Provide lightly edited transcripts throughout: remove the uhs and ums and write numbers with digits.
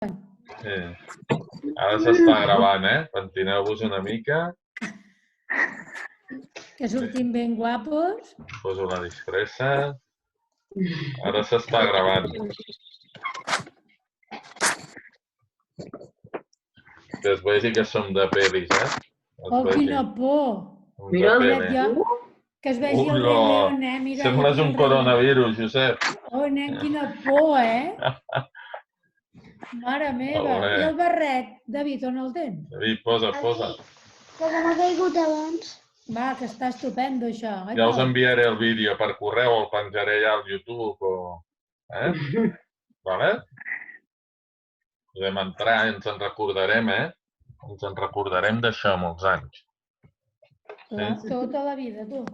Sí. Ara s'està gravant, Pentineu-vos una mica. Que sortim ben guapos. Poso la disfressa. Ara s'està gravant. Que es vegi que som de pel·lis, Oh, quina por! Mira el Que es vegi el Rei León, Mira, sembles un coronavirus, Josep. Oh, nen, quina por, Mare meva. I el barret, David, on el tens? David, posa. Que m'ha caigut abans. Va, que està estupendo, això. Ja us enviaré el vídeo per correu, el penjaré ja al YouTube o... Vale? Podem entrar, ens en recordarem, Ens en recordarem d'això molts anys. Tota la vida, tu.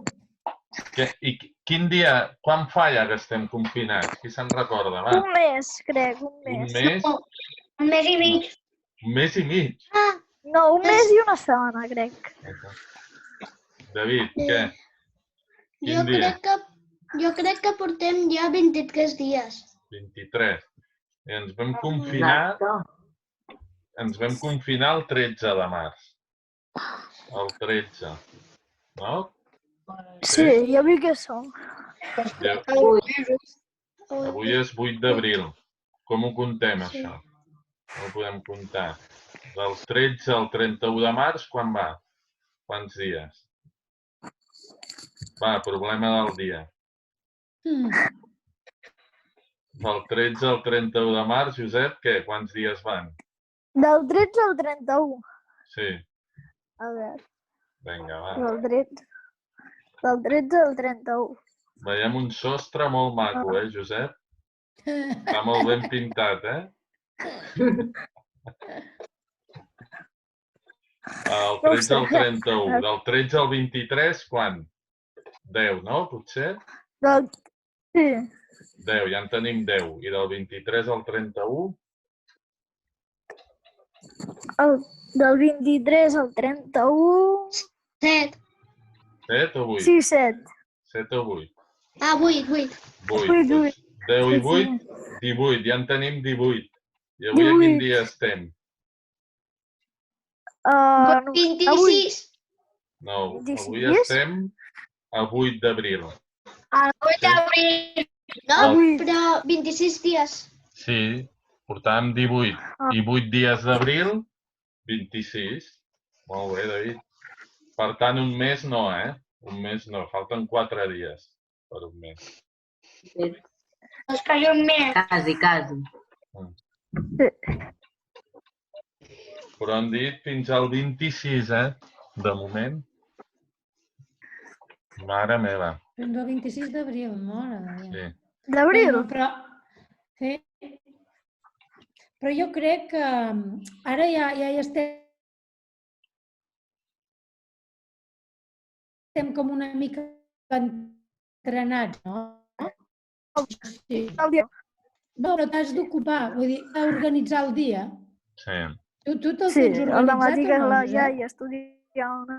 I quin dia, quan fa ja que estem confinats? Qui se'n recorda? Va. Un mes, crec, un mes. Un mes? Un mes i mig. Un mes i mig? No, un mes i una setmana, crec. David, què? Quin dia? Jo crec que portem ja 23 dies. 23. I ens vam confinar el 13 de març. El 13. No? Sí, ja vi que som. Avui és 8 d'abril. Com ho contem, això? Com ho podem comptar? Del 13 al 31 de març, quan va? Quants dies? Va, problema del dia. Del 13 al 31 de març, Josep, què? Quants dies van? Del 13 al 31. Sí. A veure. Vinga, va. Del 13 al 31. Veiem un sostre molt maco, Josep? Està molt ben pintat, Del 13 al 31. Del 13 al 23, quan? 10, no? Potser? Sí. 10, ja en tenim 10. I del 23 al 31? Del 23 al 31... 7. 7 o 8? Sí, 7. 7 o 8? 8. 8. 10 i 8, 18. Ja en tenim 18. I avui a quin dia estem? 26. No, avui estem a 8 d'abril. A 8 d'abril. No, però 26 dies. Sí, portàvem 18. I 8 dies d'abril, 26. Molt bé, David. Per tant, un mes no, Un mes no. Falten 4 dies per un mes. És quasi un mes. Quasi. Però han dit fins al 26, de moment. Mare meva. Fins al 26 d'abril, mare de Déu. Sí. D'abril? Però jo crec que ara ja hi estem com una mica entrenats, no? Sí. No, però t'has d'ocupar, vull dir, d'organitzar el dia. Sí. Tu te'l tens organitzat o no? Ja estudia una